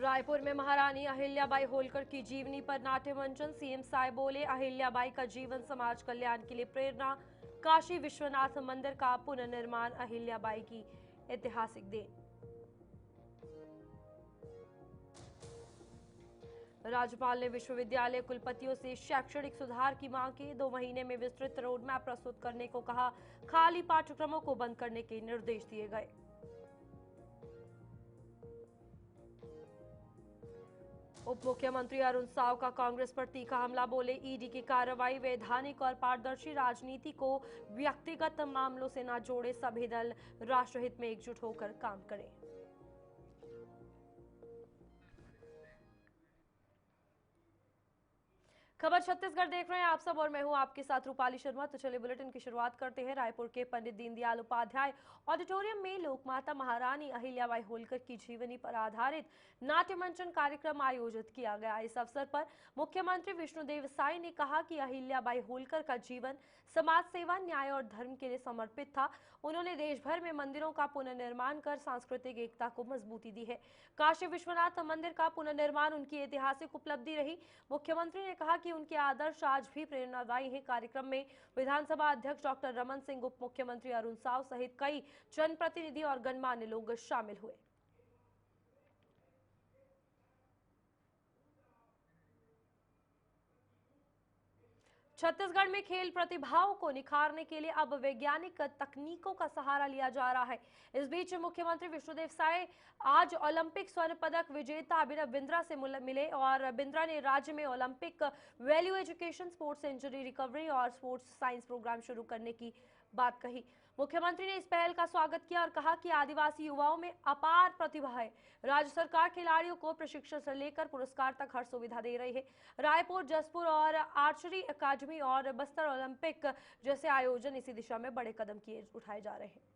रायपुर में महारानी अहिल्याबाई होलकर की जीवनी पर नाट्य मंचन। सीएम साय बोले, अहिल्याबाई का जीवन समाज कल्याण के लिए प्रेरणा। काशी विश्वनाथ मंदिर का पुनर्निर्माण अहिल्याबाई की ऐतिहासिक देन। राज्यपाल ने विश्वविद्यालय कुलपतियों से शैक्षणिक सुधार की मांग की। 2 महीने में विस्तृत रोडमैप प्रस्तुत करने को कहा। खाली पाठ्यक्रमों को बंद करने के निर्देश दिए गए। उप मुख्यमंत्री अरुण साव का कांग्रेस पर तीखा हमला। बोले, ईडी की कार्रवाई वैधानिक और पारदर्शी, राजनीति को व्यक्तिगत मामलों से न जोड़े। सभी दल राष्ट्रहित में एकजुट होकर काम करें। खबर छत्तीसगढ़ देख रहे हैं आप सब और मैं हूं आपके साथ रूपाली शर्मा। तो चलिए बुलेटिन की शुरुआत करते हैं। रायपुर के पंडित दीनदयाल उपाध्याय ऑडिटोरियम में लोकमाता महारानी अहिल्याबाई होलकर की जीवनी पर आधारित नाट्य मंचन कार्यक्रम आयोजित किया गया। इस अवसर पर मुख्यमंत्री विष्णुदेव साय ने कहा कि अहिल्याबाई होलकर का जीवन समाज सेवा, न्याय और धर्म के लिए समर्पित था। उन्होंने देश भर में मंदिरों का पुनर्निर्माण कर सांस्कृतिक एकता को मजबूती दी है। काशी विश्वनाथ मंदिर का पुनर्निर्माण उनकी ऐतिहासिक उपलब्धि रही। मुख्यमंत्री ने कहा कि उनके आदर्श आज भी प्रेरणादायी हैं। कार्यक्रम में विधानसभा अध्यक्ष डॉक्टर रमन सिंह, उप मुख्यमंत्री अरुण साव सहित कई जनप्रतिनिधि और गणमान्य लोग शामिल हुए। छत्तीसगढ़ में खेल प्रतिभाओं को निखारने के लिए अब वैज्ञानिक तकनीकों का सहारा लिया जा रहा है। इस बीच मुख्यमंत्री विष्णुदेव साय आज ओलंपिक स्वर्ण पदक विजेता अभिनव बिंद्रा से मिले और बिंद्रा ने राज्य में Olympic value education, sports injury recovery और स्पोर्ट्स साइंस प्रोग्राम शुरू करने की बात कही। मुख्यमंत्री ने इस पहल का स्वागत किया और कहा कि आदिवासी युवाओं में अपार प्रतिभा है। राज्य सरकार खिलाड़ियों को प्रशिक्षण से लेकर पुरस्कार तक हर सुविधा दे रही है। रायपुर, जसपुर और आर्चरी अकादमी और बस्तर ओलंपिक जैसे आयोजन इसी दिशा में बड़े कदम उठाए जा रहे हैं।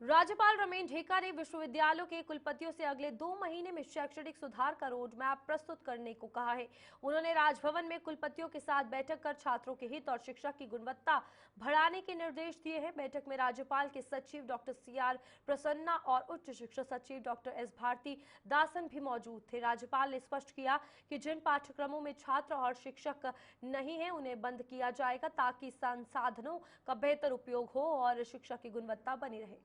राज्यपाल रमेश ढेका ने विश्वविद्यालयों के कुलपतियों से अगले 2 महीने में शैक्षणिक सुधार का रोड मैप प्रस्तुत करने को कहा है। उन्होंने राजभवन में कुलपतियों के साथ बैठक कर छात्रों के हित और शिक्षा की गुणवत्ता बढ़ाने के निर्देश दिए हैं। बैठक में राज्यपाल के सचिव डॉक्टर CR प्रसन्ना और उच्च शिक्षा सचिव डॉक्टर S भारती दासन भी मौजूद थे। राज्यपाल ने स्पष्ट किया कि जिन पाठ्यक्रमों में छात्र और शिक्षक नहीं है उन्हें बंद किया जाएगा ताकि संसाधनों का बेहतर उपयोग हो और शिक्षा की गुणवत्ता बनी रहे।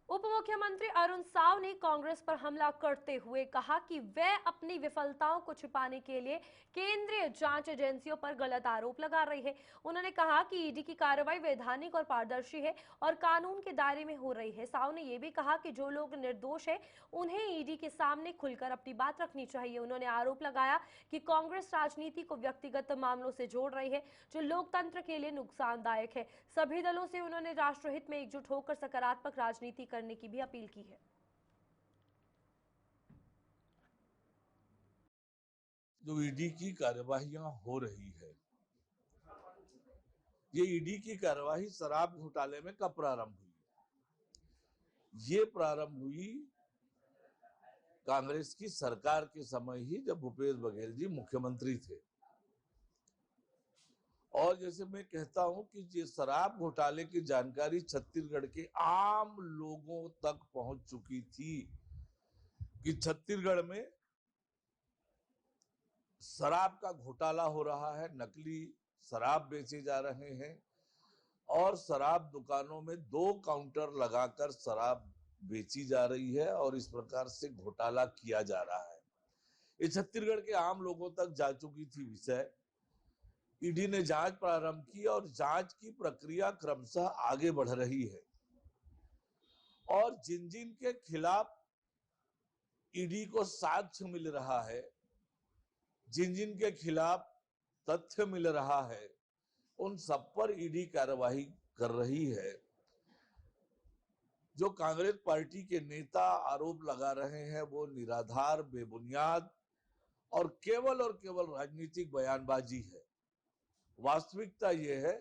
उप मुख्यमंत्री अरुण साव ने कांग्रेस पर हमला करते हुए कहा कि वे अपनी विफलताओं को छिपाने के लिए केंद्रीय जांच एजेंसियों पर गलत आरोप लगा रही है। उन्होंने कहा कि ईडी की कार्रवाई वैधानिक और पारदर्शी है और कानून के दायरे में हो रही है। साव ने यह भी कहा कि जो लोग निर्दोष हैं उन्हें ईडी के सामने खुलकर अपनी बात रखनी चाहिए। उन्होंने आरोप लगाया कि कांग्रेस राजनीति को व्यक्तिगत मामलों से जोड़ रही है, जो लोकतंत्र के लिए नुकसानदायक है। सभी दलों से उन्होंने राष्ट्रहित में एकजुट होकर सकारात्मक राजनीति करने की भी अपील की है। जो ईडी की कार्यवाहियां हो रही है, ये ईडी की कार्यवाही शराब घोटाले में कब प्रारंभ हुई? ये प्रारंभ हुई कांग्रेस की सरकार के समय ही, जब भूपेश बघेल जी मुख्यमंत्री थे। और जैसे मैं कहता हूं कि ये शराब घोटाले की जानकारी छत्तीसगढ़ के आम लोगों तक पहुंच चुकी थी कि छत्तीसगढ़ में शराब का घोटाला हो रहा है, नकली शराब बेचे जा रहे हैं और शराब दुकानों में 2 काउंटर लगाकर शराब बेची जा रही है और इस प्रकार से घोटाला किया जा रहा है। ये छत्तीसगढ़ के आम लोगों तक जा चुकी थी विषय। ईडी ने जांच प्रारंभ की और जांच की प्रक्रिया क्रमशः आगे बढ़ रही है और जिन जिन के खिलाफ ईडी को साक्ष्य मिल रहा है, जिन जिन के खिलाफ तथ्य मिल रहा है, उन सब पर ईडी कार्रवाई कर रही है। जो कांग्रेस पार्टी के नेता आरोप लगा रहे हैं वो निराधार, बेबुनियाद और केवल राजनीतिक बयानबाजी है। वास्तविकता यह है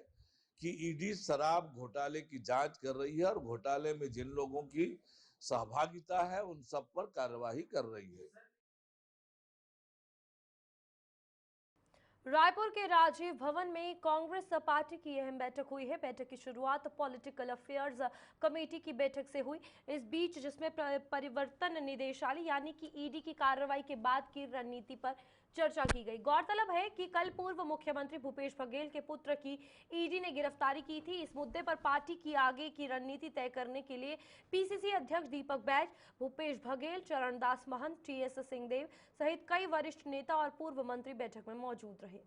कि ईडी शराब घोटाले की जांच कर रही है और घोटाले में जिन लोगों की सहभागिता है उन सब पर कार्रवाई कर रही है। रायपुर के राजीव भवन में कांग्रेस पार्टी की अहम बैठक हुई है। बैठक की शुरुआत पॉलिटिकल अफेयर्स कमेटी की बैठक से हुई। इस बीच जिसमें परिवर्तन निदेशालय यानी कि ईडी की कार्रवाई के बाद की रणनीति पर चर्चा की गई। गौरतलब है कि कल पूर्व मुख्यमंत्री भूपेश बघेल के पुत्र की ईडी ने गिरफ्तारी की थी। इस मुद्दे पर पार्टी की आगे की रणनीति तय करने के लिए पीसीसी अध्यक्ष दीपक बैज, भूपेश बघेल, चरणदास महंत, टीएस सिंहदेव सहित कई वरिष्ठ नेता और पूर्व मंत्री बैठक में मौजूद रहे।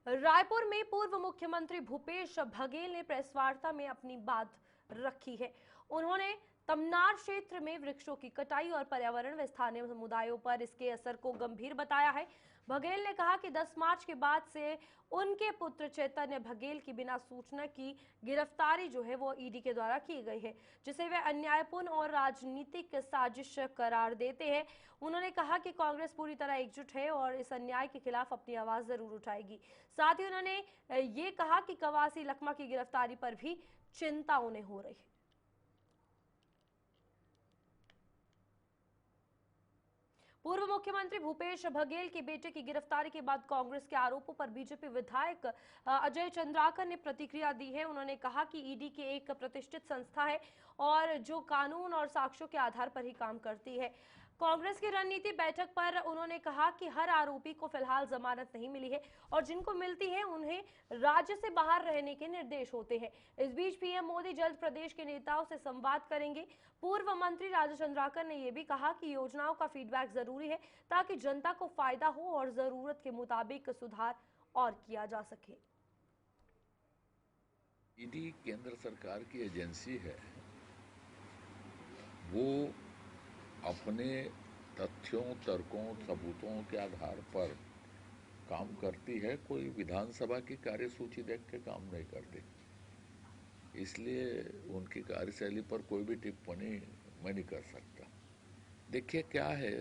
रायपुर में पूर्व मुख्यमंत्री भूपेश बघेल ने प्रेस वार्ता में अपनी बात रखी है। उन्होंने तमनार क्षेत्र में वृक्षों की कटाई और पर्यावरण व स्थानीय समुदायों पर इसके असर को गंभीर बताया है। बघेल ने कहा कि 10 मार्च के बाद से उनके पुत्र चैतन्य बघेल की बिना सूचना की गिरफ्तारी जो है वो ईडी के द्वारा की गई है, जिसे वे अन्यायपूर्ण और राजनीतिक साजिश करार देते हैं। उन्होंने कहा कि कांग्रेस पूरी तरह एकजुट है और इस अन्याय के खिलाफ अपनी आवाज जरूर उठाएगी। साथ ही उन्होंने ये कहा कि कवासी लखमा की गिरफ्तारी पर भी चिंता उन्हें हो रही है। पूर्व मुख्यमंत्री भूपेश बघेल के बेटे की गिरफ्तारी के बाद कांग्रेस के आरोपों पर बीजेपी विधायक अजय चंद्राकर ने प्रतिक्रिया दी है। उन्होंने कहा कि ईडी की एक प्रतिष्ठित संस्था है और जो कानून और साक्ष्यों के आधार पर ही काम करती है। कांग्रेस की रणनीति बैठक पर उन्होंने कहा कि हर आरोपी को फिलहाल जमानत नहीं मिली है और जिनको मिलती है उन्हें राज्य से बाहर रहने के निर्देश होते हैं। इस बीच पीएम मोदी जल्द प्रदेश के नेताओं से संवाद करेंगे। पूर्व मंत्री राजा चंद्राकर ने यह भी कहा कि योजनाओं का फीडबैक जरूरी है ताकि जनता को फायदा हो और जरूरत के मुताबिक सुधार और किया जा सके। ईडी केंद्र सरकार की एजेंसी है, वो अपने तथ्यों, तर्कों, सबूतों के आधार पर काम करती है। कोई विधानसभा की कार्यसूची देख के काम नहीं करती, इसलिए उनकी कार्यशैली पर कोई भी टिप्पणी मैं नहीं कर सकता। देखिए क्या है,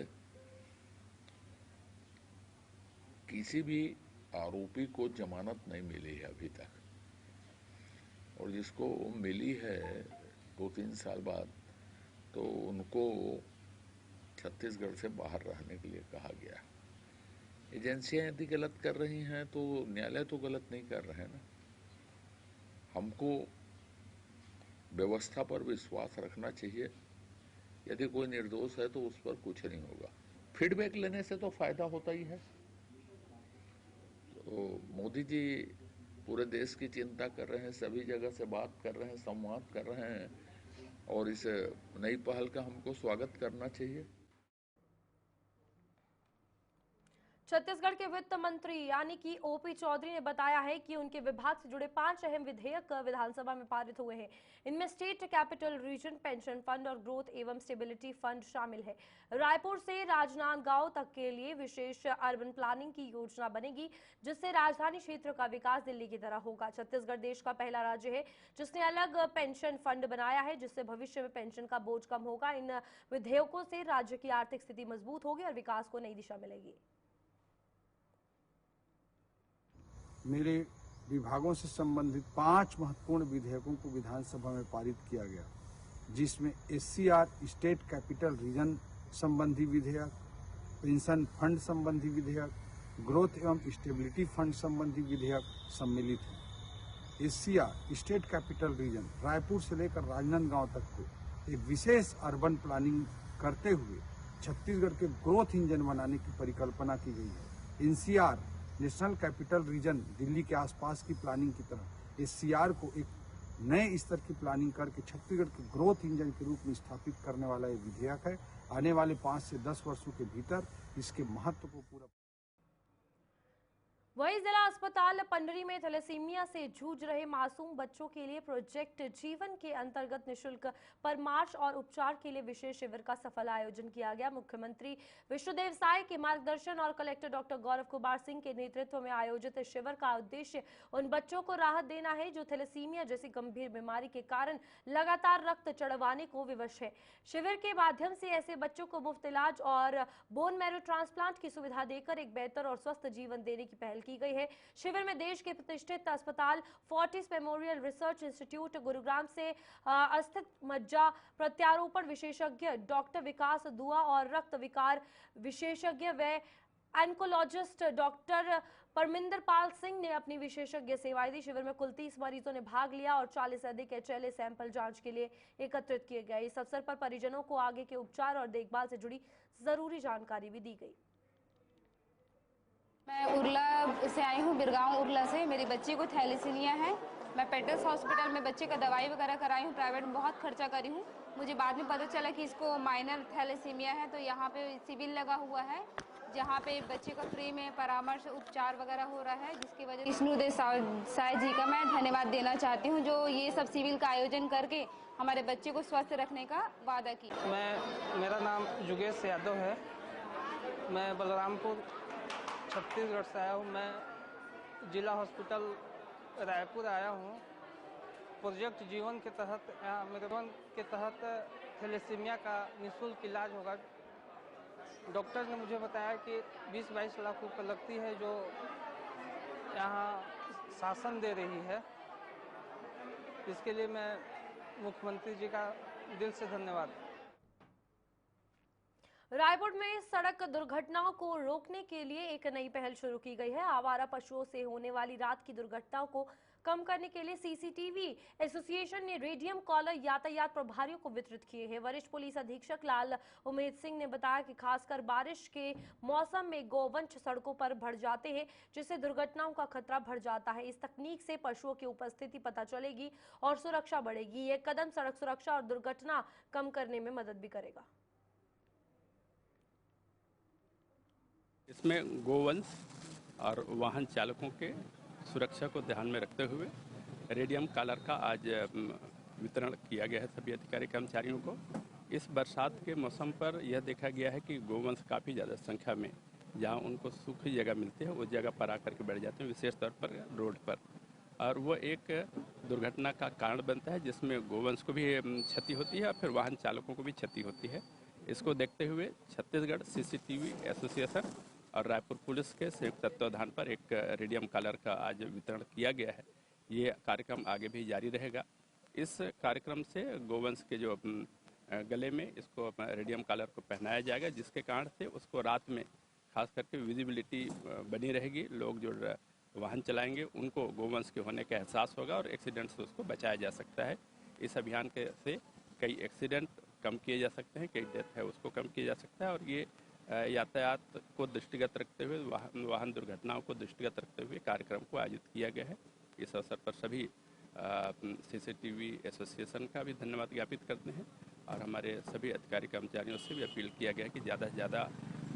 किसी भी आरोपी को जमानत नहीं मिली है अभी तक, और जिसको मिली है 2-3 साल बाद, तो उनको छत्तीसगढ़ से बाहर रहने के लिए कहा गया। एजेंसियां यदि गलत कर रही हैं तो न्यायालय तो गलत नहीं कर रहे हैं ना। हमको व्यवस्था पर विश्वास रखना चाहिए। यदि कोई निर्दोष है तो उस पर कुछ नहीं होगा। फीडबैक लेने से तो फायदा होता ही है। तो मोदी जी पूरे देश की चिंता कर रहे हैं, सभी जगह से बात कर रहे हैं, संवाद कर रहे हैं, और इस नई पहल का हमको स्वागत करना चाहिए। छत्तीसगढ़ के वित्त मंत्री यानी कि ओपी चौधरी ने बताया है कि उनके विभाग से जुड़े 5 अहम विधेयक विधानसभा में पारित हुए हैं। इनमें state capital region pension fund और ग्रोथ एवं स्टेबिलिटी फंड शामिल है। रायपुर से राजनांदगांव तक के लिए विशेष अर्बन प्लानिंग की योजना बनेगी, जिससे राजधानी क्षेत्र का विकास दिल्ली की तरह होगा। छत्तीसगढ़ देश का पहला राज्य है जिसने अलग पेंशन फंड बनाया है, जिससे भविष्य में पेंशन का बोझ कम होगा। इन विधेयकों से राज्य की आर्थिक स्थिति मजबूत होगी और विकास को नई दिशा मिलेगी। मेरे विभागों से संबंधित 5 महत्वपूर्ण विधेयकों को विधानसभा में पारित किया गया, जिसमें एससीआर स्टेट कैपिटल रीजन संबंधी विधेयक, पेंशन फंड संबंधी विधेयक, ग्रोथ एवं स्टेबिलिटी फंड संबंधी विधेयक सम्मिलित हैं। SCR state capital region Raipur से लेकर राजनांदगांव तक को एक विशेष अर्बन प्लानिंग करते हुए छत्तीसगढ़ के ग्रोथ इंजन बनाने की परिकल्पना की गई है। NCR national capital region Delhi के आसपास की प्लानिंग की तरह एससीआर को एक नए स्तर की प्लानिंग करके छत्तीसगढ़ के ग्रोथ इंजन के रूप में स्थापित करने वाला ये विधेयक है। आने वाले 5 से 10 वर्षों के भीतर इसके महत्व को पूरा। वहीं जिला अस्पताल पंडरी में थैलेसीमिया से जूझ रहे मासूम बच्चों के लिए प्रोजेक्ट जीवन के अंतर्गत निःशुल्क परामर्श और उपचार के लिए विशेष शिविर का सफल आयोजन किया गया। मुख्यमंत्री विष्णुदेव साय के मार्गदर्शन और कलेक्टर डॉक्टर गौरव कुमार सिंह के नेतृत्व में आयोजित इस शिविर का उद्देश्य उन बच्चों को राहत देना है जो थैलेसीमिया जैसी गंभीर बीमारी के कारण लगातार रक्त चढ़वाने को विवश है। शिविर के माध्यम से ऐसे बच्चों को मुफ्त इलाज और बोन मैरो ट्रांसप्लांट की सुविधा देकर एक बेहतर और स्वस्थ जीवन देने की पहल की गई है। शिविर में देश के प्रतिष्ठित अस्पताल Fortis memorial research institute Gurugram से स्थित मज्जा प्रत्यारोपण विशेषज्ञ डॉक्टर विकास दुआ और रक्त विकार विशेषज्ञ व एन्कोलॉजिस्ट डॉक्टर परमिंदर पाल सिंह ने अपनी विशेषज्ञ सेवाएं दी। शिविर में कुल 30 मरीजों ने भाग लिया और 40 से अधिक HLA सैंपल जांच के लिए एकत्रित किए गए। इस अवसर पर परिजनों को आगे के उपचार और देखभाल से जुड़ी जरूरी जानकारी भी दी गई। मैं उरला से आई हूँ, बिरगांव उरला से। मेरी बच्ची को थैलेसीमिया है। मैं पेटर्स हॉस्पिटल में बच्चे का दवाई वगैरह कराई हूँ, प्राइवेट में बहुत खर्चा करी हूँ। मुझे बाद में पता चला कि इसको माइनर थैलेसीमिया है, तो यहाँ पे सिविल लगा हुआ है जहाँ पे बच्चे का फ्री में परामर्श उपचार वगैरह हो रहा है, जिसकी वजह से विष्णुदेव साय जी का मैं धन्यवाद देना चाहती हूँ, जो ये सब सिविल का आयोजन करके हमारे बच्चे को स्वस्थ रखने का वादा किया। मेरा नाम योगेश यादव है। मैं बलरामपुर छत्तीसगढ़ से आया हूँ। मैं जिला हॉस्पिटल रायपुर आया हूँ। प्रोजेक्ट जीवन के तहत थैलेसीमिया का निःशुल्क इलाज होगा। डॉक्टर ने मुझे बताया कि 20-22 लाख रुपये लगती है, जो यहाँ शासन दे रही है। इसके लिए मैं मुख्यमंत्री जी का दिल से धन्यवाद। रायपुर में सड़क दुर्घटनाओं को रोकने के लिए एक नई पहल शुरू की गई है। आवारा पशुओं से होने वाली रात की दुर्घटनाओं को कम करने के लिए सीसीटीवी एसोसिएशन ने रेडियम कॉलर यातायात प्रभारियों को वितरित किए हैं। वरिष्ठ पुलिस अधीक्षक लाल उमेद सिंह ने बताया कि खासकर बारिश के मौसम में गौवंश सड़कों पर बढ़ जाते हैं, जिससे दुर्घटनाओं का खतरा बढ़ जाता है। इस तकनीक से पशुओं की उपस्थिति पता चलेगी और सुरक्षा बढ़ेगी। ये कदम सड़क सुरक्षा और दुर्घटना कम करने में मदद भी करेगा। इसमें गोवंश और वाहन चालकों के सुरक्षा को ध्यान में रखते हुए रेडियम कॉलर का आज वितरण किया गया है सभी अधिकारी कर्मचारियों को। इस बरसात के मौसम पर यह देखा गया है कि गोवंश काफ़ी ज़्यादा संख्या में जहां उनको सूखी जगह मिलती है उस जगह पर आकर के बैठ जाते हैं, विशेष तौर पर रोड पर, और वो एक दुर्घटना का कारण बनता है जिसमें गोवंश को भी क्षति होती है और फिर वाहन चालकों को भी क्षति होती है। इसको देखते हुए छत्तीसगढ़ सीसीटीवी एसोसिएशन और रायपुर पुलिस के संयुक्त तत्वाधान पर एक रेडियम कॉलर का आज वितरण किया गया है। ये कार्यक्रम आगे भी जारी रहेगा। इस कार्यक्रम से गोवंश के जो गले में इसको रेडियम कॉलर को पहनाया जाएगा, जिसके कारण से उसको रात में खास करके विजिबिलिटी बनी रहेगी। लोग जो वाहन चलाएंगे उनको गोवंश के होने का एहसास होगा और एक्सीडेंट से उसको बचाया जा सकता है। इस अभियान के से कई एक्सीडेंट कम किए जा सकते हैं, कई डेथ है उसको कम किया जा सकता है, और ये यातायात को दृष्टिगत रखते हुए वाहन दुर्घटनाओं को दृष्टिगत रखते हुए कार्यक्रम को आयोजित किया गया है। इस अवसर पर सभी सीसीटीवी एसोसिएशन का भी धन्यवाद ज्ञापित करते हैं और हमारे सभी अधिकारी कर्मचारियों से भी अपील किया गया है कि ज़्यादा से ज़्यादा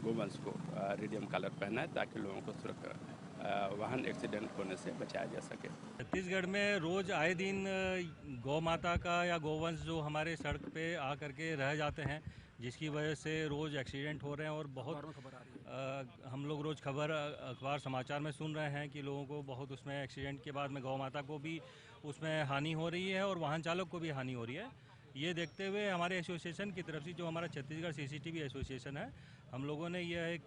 गोवंश को रेडियम कॉलर पहनाए ताकि लोगों को सुरक्षा वाहन एक्सीडेंट होने से बचाया जा सके। छत्तीसगढ़ में रोज आए दिन गौ माता का या गोवंश जो हमारे सड़क पे आ करके रह जाते हैं, जिसकी वजह से रोज़ एक्सीडेंट हो रहे हैं और बहुत हम लोग रोज़ अखबार समाचार में सुन रहे हैं कि लोगों को बहुत उसमें एक्सीडेंट के बाद में गौ माता को भी उसमें हानि हो रही है और वाहन चालक को भी हानि हो रही है। ये देखते हुए हमारे एसोसिएशन की तरफ से, जो हमारा छत्तीसगढ़ सीसीटीवी एसोसिएशन है, हम लोगों ने यह एक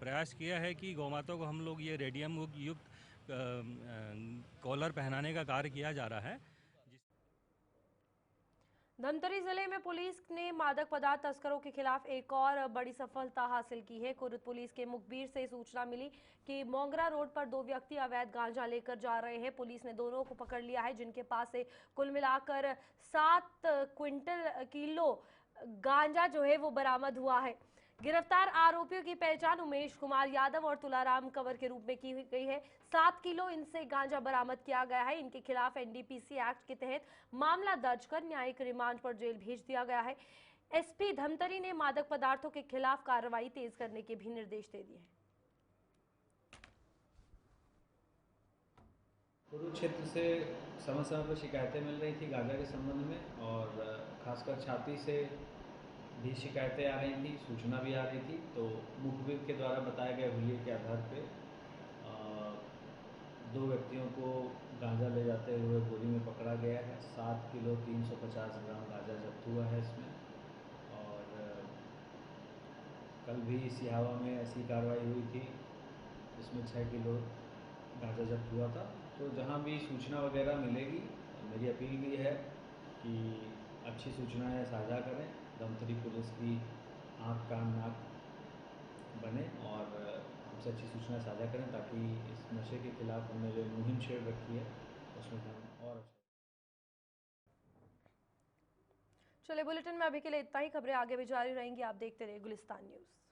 प्रयास किया है कि गौ माता को हम लोग ये रेडियम युक्त कॉलर पहनाने का कार्य किया जा रहा है। धमतरी जिले में पुलिस ने मादक पदार्थ तस्करों के खिलाफ एक और बड़ी सफलता हासिल की है। कुरुद पुलिस के मुखबिर से सूचना मिली कि मोंगरा रोड पर दो व्यक्ति अवैध गांजा लेकर जा रहे हैं। पुलिस ने दोनों को पकड़ लिया है, जिनके पास से कुल मिलाकर 7 क्विंटल किलो गांजा जो है वो बरामद हुआ है। गिरफ्तार आरोपियों की पहचान उमेश कुमार यादव और तुलाराम कंवर के रूप में की गई है। 7 किलो इनसे गांजा बरामद किया गया है। इनके खिलाफ एनडीपीसी एक्ट के तहत मामला दर्ज कर न्यायिक रिमांड पर जेल भेज दिया गया है। एसपी धमतरी ने मादक पदार्थों के खिलाफ कार्रवाई तेज करने के भी निर्देश दे दिए हैं। कुरुद क्षेत्र से समय समय पर शिकायतें मिल रही थी गांजा के संबंध में, और खासकर छाती से भी शिकायतें आ रही थी, सूचना भी आ रही थी। तो मुखबिर के द्वारा बताए गए हुलिये के आधार पे 2 व्यक्तियों को गांजा ले जाते हुए बोरी में पकड़ा गया है। 7 किलो 350 ग्राम गांजा जब्त हुआ है इसमें। और कल भी सिहावा में ऐसी कार्रवाई हुई थी, इसमें 6 किलो गांजा जब्त हुआ था। तो जहां भी सूचना वगैरह मिलेगी, मेरी अपील भी है कि अच्छी सूचनाएं साझा करें, दमतरी पुलिस की आँख कान नाक बने और हमसे अच्छी सूचना साझा करें, ताकि इस नशे के खिलाफ हमने जो मुहिम छेड़ रखी है उसमें हम और चलिए बुलेटिन में अभी के लिए इतना ही। खबरें आगे भी जारी रहेंगी, आप देखते रहिए गुलिस्तान न्यूज़।